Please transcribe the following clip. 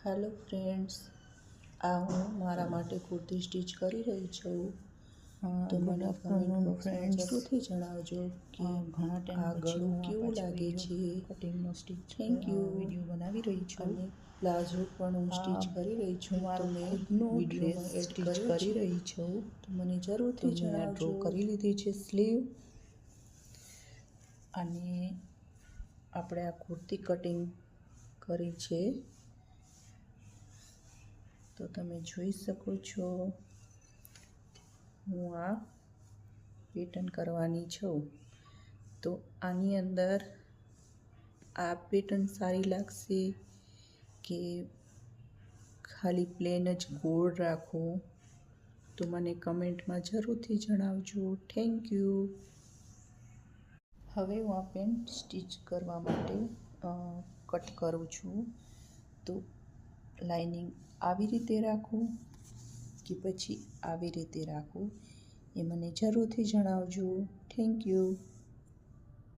Hello friends, આ હું મારા માટે કુર્તી સ્ટીચ કરી રહી છું. તો મને કમેન્ટ બોક્સમાં જરૂરથી જણાવજો કે ઘણા ટાઈમ આ ગળું કેવું લાગે છે. કટિંગનો સ્ટીચ થેન્ક યુ. વિડીયો બનાવી રહી છું. અને પ્લાઝો પણ હું સ્ટીચ કરી રહી છું. મારો તો મેં ખુદનો વિડીયોમાં ડ્રેસ એડ સ્ટીચ કર્યો કરી છે. રહી છું. તો મને જરૂરથી તો મેં ડ્રો જણાવજો. કરી લીધી છે સ્લીવ, અને આપણે આ કુર્તી કટિંગ કરી છે. તો તમે જોઈ શકો છો, હું આ પેટર્ન કરવાની છું. તો આની અંદર આ પેટર્ન સારી લાગશે કે ખાલી પ્લેન જ ગોળ રાખો? તો મને કમેન્ટમાં જરૂરથી જણાવજો. Thank you. હવે હું આ પેન્ટ સ્ટીચ કરવા માટે કટ કરું છું. તો લાઇનિંગ આવી રીતે રાખું કે પછી આવી રીતે રાખું, એ મને જરૂરથી જણાવજો. Thank you.